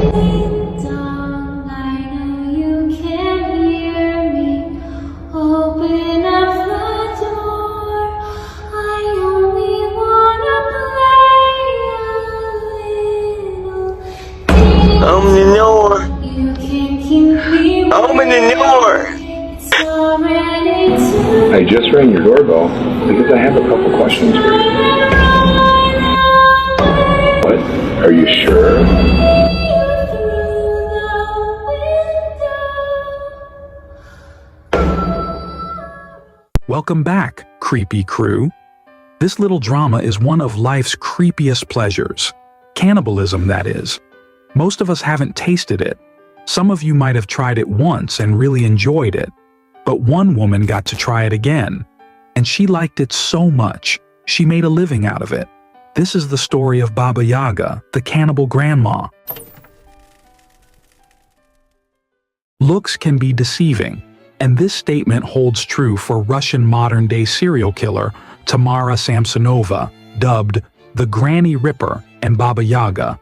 Down, I know you can hear me. Open up the door. I only wanna play a little. Open the door. You can keep me. Open the door. It's already too. I just rang your doorbell because I have a couple questions for you. What? Are you sure? Welcome back, creepy crew. This little drama is one of life's creepiest pleasures. Cannibalism, that is. Most of us haven't tasted it. Some of you might have tried it once and really enjoyed it. But one woman got to try it again, and she liked it so much, she made a living out of it. This is the story of Baba Yaga, the cannibal grandma. Looks can be deceiving, and this statement holds true for Russian modern-day serial killer Tamara Samsonova, dubbed the Granny Ripper and Baba Yaga.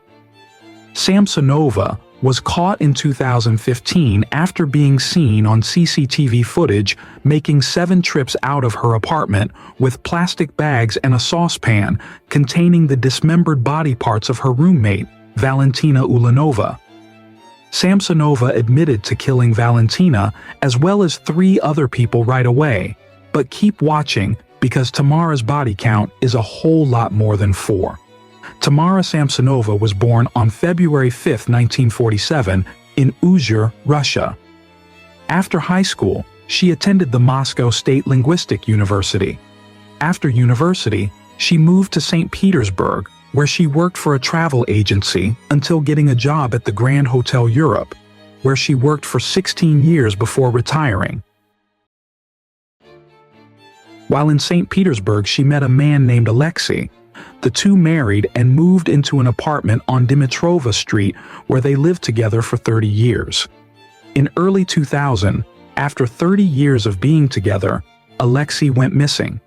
Samsonova was caught in 2015 after being seen on CCTV footage making 7 trips out of her apartment with plastic bags and a saucepan containing the dismembered body parts of her roommate, Valentina Ulanova. Samsonova admitted to killing Valentina as well as 3 other people right away, but keep watching because Tamara's body count is a whole lot more than 4. Tamara Samsonova was born on February 5, 1947, in Uzhur, Russia. After high school, she attended the Moscow State Linguistic University. After university, she moved to St. Petersburg, where she worked for a travel agency until getting a job at the Grand Hotel Europe, where she worked for 16 years before retiring. While in St. Petersburg, she met a man named Alexei. The two married and moved into an apartment on Dimitrova Street where they lived together for 30 years. In early 2000, after 30 years of being together, Alexei went missing.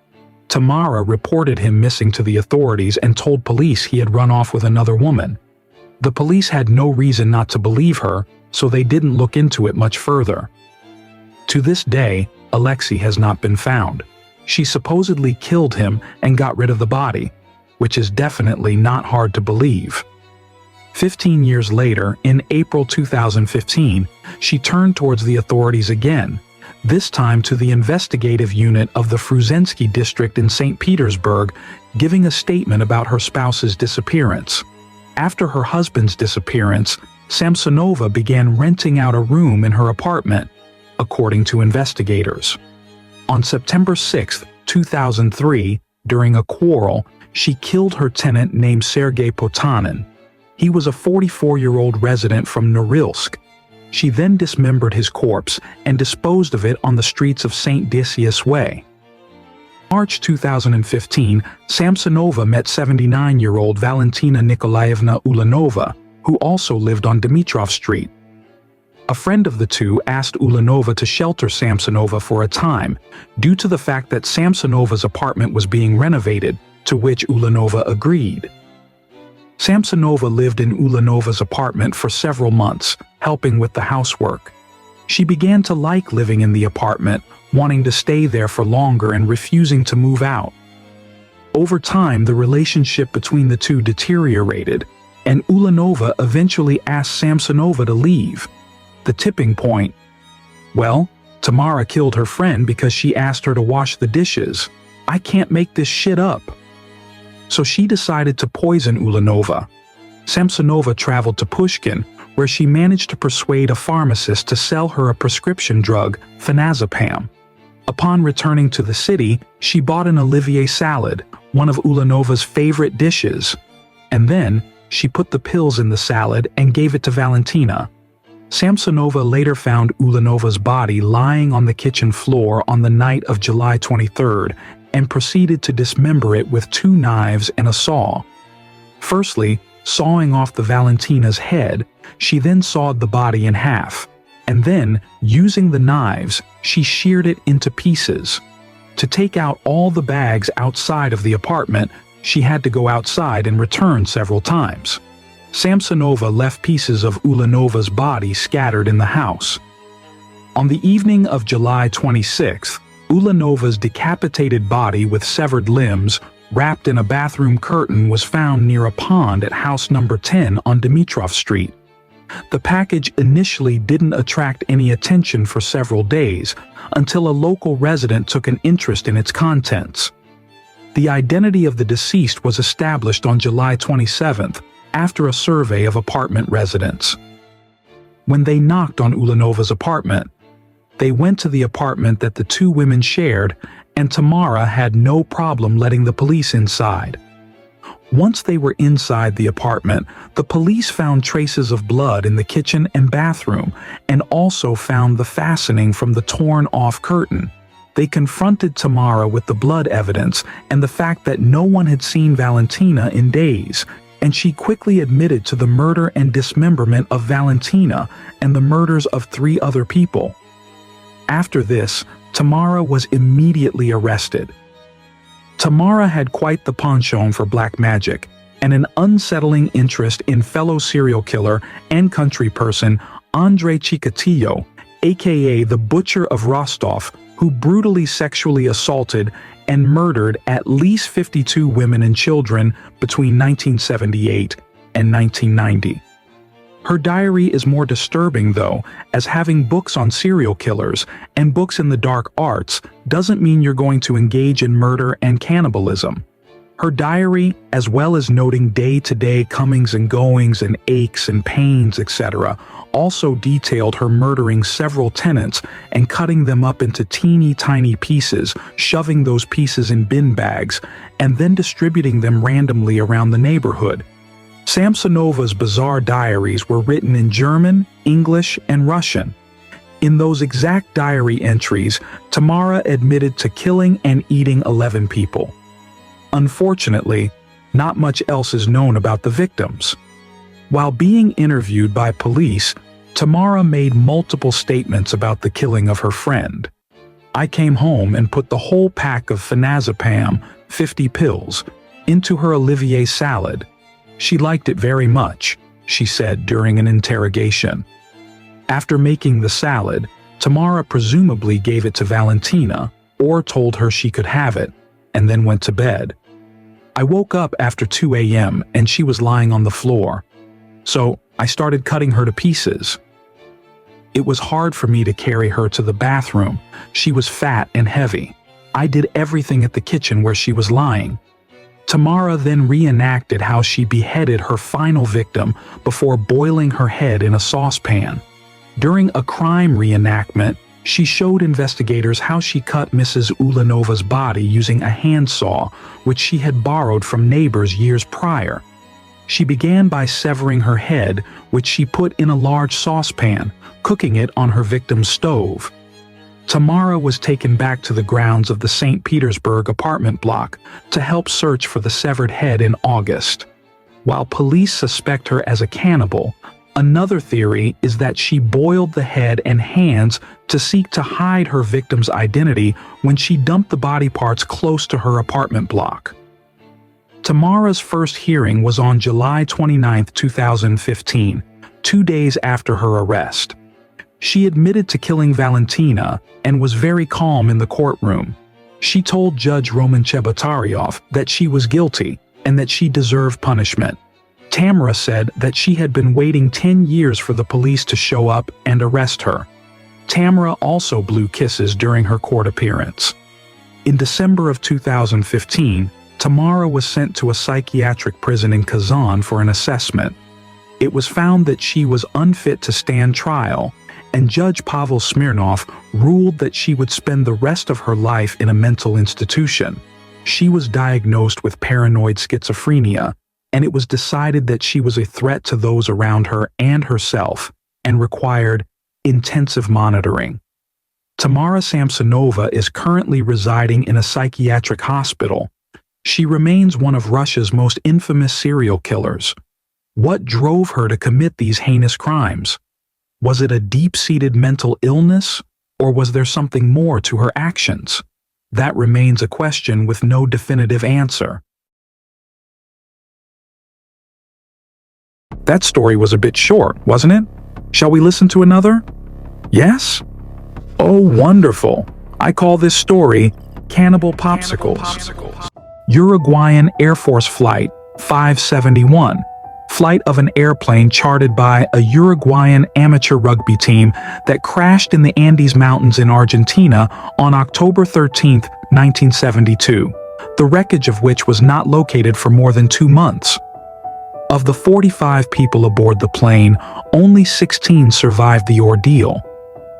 Tamara reported him missing to the authorities and told police he had run off with another woman. The police had no reason not to believe her, so they didn't look into it much further. To this day, Alexei has not been found. She supposedly killed him and got rid of the body, which is definitely not hard to believe. 15 years later, in April 2015, she turned towards the authorities again, this time to the investigative unit of the Fruzensky district in St. Petersburg, giving a statement about her spouse's disappearance. After her husband's disappearance, Samsonova began renting out a room in her apartment, according to investigators. On September 6, 2003, during a quarrel, she killed her tenant named Sergei Potanin. He was a 44-year-old resident from Norilsk. She then dismembered his corpse and disposed of it on the streets of St. Decius Way. March 2015, Samsonova met 79-year-old Valentina Nikolaevna Ulanova, who also lived on Dimitrov Street. A friend of the two asked Ulanova to shelter Samsonova for a time, due to the fact that Samsonova's apartment was being renovated, to which Ulanova agreed. Samsonova lived in Ulanova's apartment for several months, helping with the housework. She began to like living in the apartment, wanting to stay there for longer and refusing to move out. Over time, the relationship between the two deteriorated, and Ulanova eventually asked Samsonova to leave. The tipping point: well, Tamara killed her friend because she asked her to wash the dishes. I can't make this shit up. So she decided to poison Ulanova. Samsonova traveled to Pushkin, where she managed to persuade a pharmacist to sell her a prescription drug, phenazepam. Upon returning to the city, she bought an Olivier salad, one of Ulanova's favorite dishes. And then, she put the pills in the salad and gave it to Valentina. Samsonova later found Ulanova's body lying on the kitchen floor on the night of July 23rd and proceeded to dismember it with 2 knives and a saw. Firstly, sawing off the Valentina's head, she then sawed the body in half, and then, using the knives, she sheared it into pieces. To take out all the bags outside of the apartment, she had to go outside and return several times. Samsonova left pieces of Ulanova's body scattered in the house. On the evening of July 26th, Ulanova's decapitated body with severed limbs, wrapped in a bathroom curtain, was found near a pond at house number 10 on Dimitrov Street. The package initially didn't attract any attention for several days, until a local resident took an interest in its contents. The identity of the deceased was established on July 27th after a survey of apartment residents. When they knocked on Ulanova's apartment, they went to the apartment that the two women shared, and Tamara had no problem letting the police inside. Once they were inside the apartment, the police found traces of blood in the kitchen and bathroom, and also found the fastening from the torn-off curtain. They confronted Tamara with the blood evidence and the fact that no one had seen Valentina in days, and she quickly admitted to the murder and dismemberment of Valentina and the murders of 3 other people. After this, Tamara was immediately arrested. Tamara had quite the penchant for black magic and an unsettling interest in fellow serial killer and country person Andrei Chikatilo, aka the Butcher of Rostov, who brutally sexually assaulted and murdered at least 52 women and children between 1978 and 1990. Her diary is more disturbing, though, as having books on serial killers and books in the dark arts doesn't mean you're going to engage in murder and cannibalism. Her diary, as well as noting day-to-day comings and goings and aches and pains, etc., also detailed her murdering several tenants and cutting them up into teeny-tiny pieces, shoving those pieces in bin bags, and then distributing them randomly around the neighborhood. Samsonova's bizarre diaries were written in German, English, and Russian. In those exact diary entries, Tamara admitted to killing and eating 11 people. Unfortunately, not much else is known about the victims. While being interviewed by police, Tamara made multiple statements about the killing of her friend. "I came home and put the whole pack of phenazepam, 50 pills, into her Olivier salad. She liked it very much," she said during an interrogation. After making the salad, Tamara presumably gave it to Valentina or told her she could have it, and then went to bed. "I woke up after 2 a.m. and she was lying on the floor. So I started cutting her to pieces. It was hard for me to carry her to the bathroom. She was fat and heavy. I did everything at the kitchen where she was lying." Tamara then reenacted how she beheaded her final victim before boiling her head in a saucepan. During a crime reenactment, she showed investigators how she cut Mrs. Ulanova's body using a handsaw, which she had borrowed from neighbors years prior. She began by severing her head, which she put in a large saucepan, cooking it on her victim's stove. Tamara was taken back to the grounds of the St. Petersburg apartment block to help search for the severed head in August. While police suspect her as a cannibal, another theory is that she boiled the head and hands to seek to hide her victim's identity when she dumped the body parts close to her apartment block. Tamara's first hearing was on July 29, 2015, 2 days after her arrest. She admitted to killing Valentina and was very calm in the courtroom. She told Judge Roman Chebotaryov that she was guilty and that she deserved punishment. Tamara said that she had been waiting 10 years for the police to show up and arrest her. Tamara also blew kisses during her court appearance. In December of 2015, Tamara was sent to a psychiatric prison in Kazan for an assessment. It was found that she was unfit to stand trial, and Judge Pavel Smirnov ruled that she would spend the rest of her life in a mental institution. She was diagnosed with paranoid schizophrenia, and it was decided that she was a threat to those around her and herself, and required intensive monitoring. Tamara Samsonova is currently residing in a psychiatric hospital. She remains one of Russia's most infamous serial killers. What drove her to commit these heinous crimes? Was it a deep-seated mental illness, or was there something more to her actions? That remains a question with no definitive answer. That story was a bit short, wasn't it? Shall we listen to another? Yes? Oh, wonderful. I call this story Cannibal Popsicles. Uruguayan Air Force Flight 571. Flight of an airplane chartered by a Uruguayan amateur rugby team that crashed in the Andes Mountains in Argentina on October 13, 1972, the wreckage of which was not located for more than 2 months. Of the 45 people aboard the plane, only 16 survived the ordeal.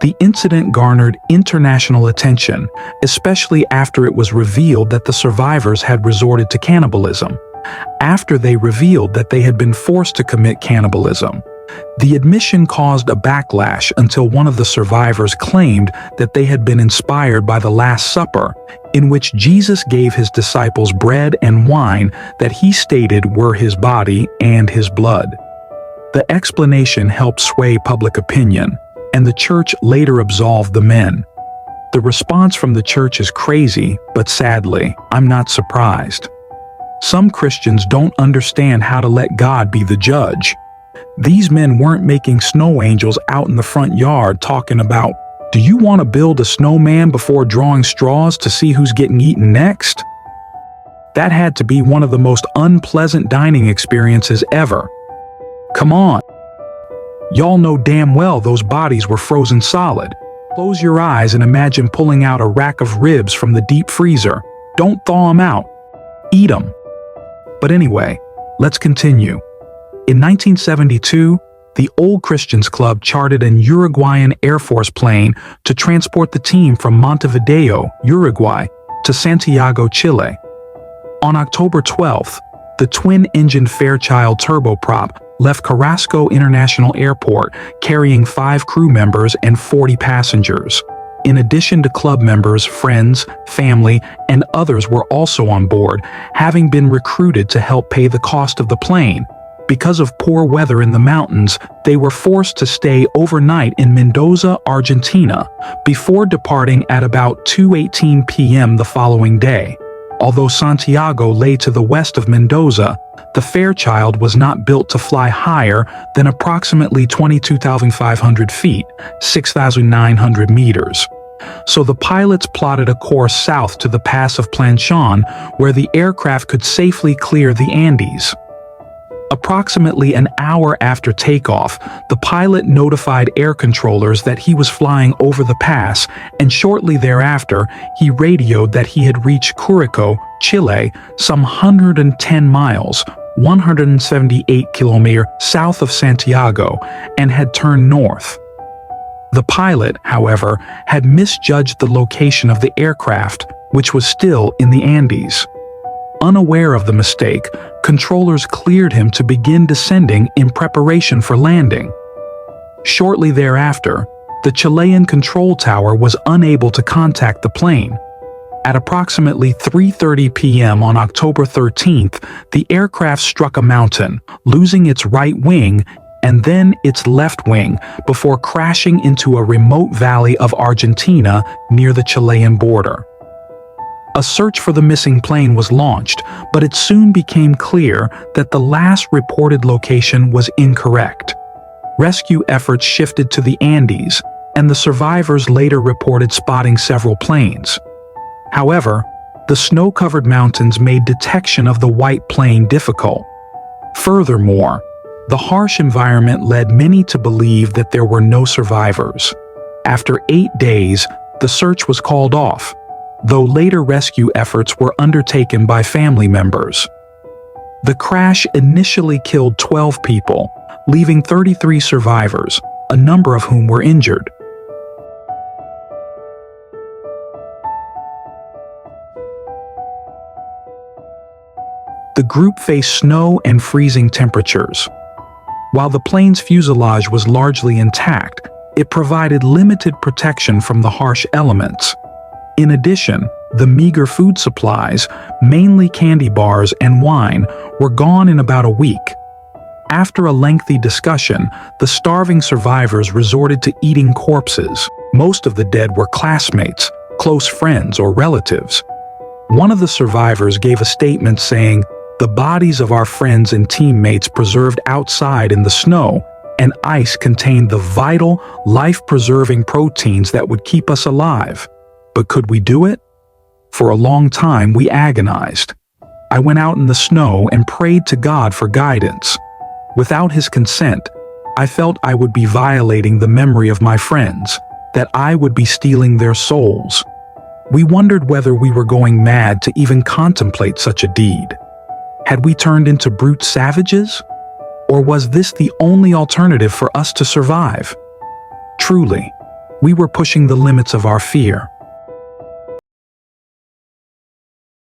The incident garnered international attention, especially after it was revealed that the survivors had resorted to cannibalism. After they revealed that they had been forced to commit cannibalism, the admission caused a backlash until one of the survivors claimed that they had been inspired by the Last Supper, in which Jesus gave his disciples bread and wine that he stated were his body and his blood. The explanation helped sway public opinion, and the church later absolved the men. The response from the church is crazy, but sadly, I'm not surprised. Some Christians don't understand how to let God be the judge. These men weren't making snow angels out in the front yard talking about, "Do you want to build a snowman before drawing straws to see who's getting eaten next?" That had to be one of the most unpleasant dining experiences ever. Come on. Y'all know damn well those bodies were frozen solid. Close your eyes and imagine pulling out a rack of ribs from the deep freezer. Don't thaw them out. Eat them. But anyway, let's continue. In 1972, the Old Christians Club chartered an Uruguayan Air Force plane to transport the team from Montevideo, Uruguay, to Santiago, Chile. On October 12th, the twin-engined Fairchild turboprop left Carrasco International Airport carrying 5 crew members and 40 passengers. In addition to club members, friends, family, and others were also on board, having been recruited to help pay the cost of the plane. Because of poor weather in the mountains, they were forced to stay overnight in Mendoza, Argentina, before departing at about 2:18 p.m. the following day. Although Santiago lay to the west of Mendoza, the Fairchild was not built to fly higher than approximately 22,500 feet, 6,900 meters. So the pilots plotted a course south to the Pass of Planchon, where the aircraft could safely clear the Andes. Approximately an hour after takeoff, the pilot notified air controllers that he was flying over the pass, and shortly thereafter, he radioed that he had reached Curicó, Chile, some 110 miles, 178 kilometers south of Santiago, and had turned north. The pilot, however, had misjudged the location of the aircraft, which was still in the Andes. Unaware of the mistake, controllers cleared him to begin descending in preparation for landing. Shortly thereafter, the Chilean control tower was unable to contact the plane. At approximately 3:30 p.m. on October 13th, the aircraft struck a mountain, losing its right wing and then its left wing before crashing into a remote valley of Argentina near the Chilean border. A search for the missing plane was launched, but it soon became clear that the last reported location was incorrect. Rescue efforts shifted to the Andes, and the survivors later reported spotting several planes. However, the snow-covered mountains made detection of the white plane difficult. Furthermore, the harsh environment led many to believe that there were no survivors. After 8 days, the search was called off, though later rescue efforts were undertaken by family members. The crash initially killed 12 people, leaving 33 survivors, a number of whom were injured. The group faced snow and freezing temperatures. While the plane's fuselage was largely intact, it provided limited protection from the harsh elements. In addition, the meager food supplies, mainly candy bars and wine, were gone in about a week. After a lengthy discussion, the starving survivors resorted to eating corpses. Most of the dead were classmates, close friends, or relatives. One of the survivors gave a statement saying, The bodies of our friends and teammates preserved outside in the snow, and ice contained the vital, life-preserving proteins that would keep us alive. But could we do it? For a long time, we agonized. I went out in the snow and prayed to God for guidance. Without His consent, I felt I would be violating the memory of my friends, that I would be stealing their souls. We wondered whether we were going mad to even contemplate such a deed. Had we turned into brute savages? Or was this the only alternative for us to survive? Truly, we were pushing the limits of our fear.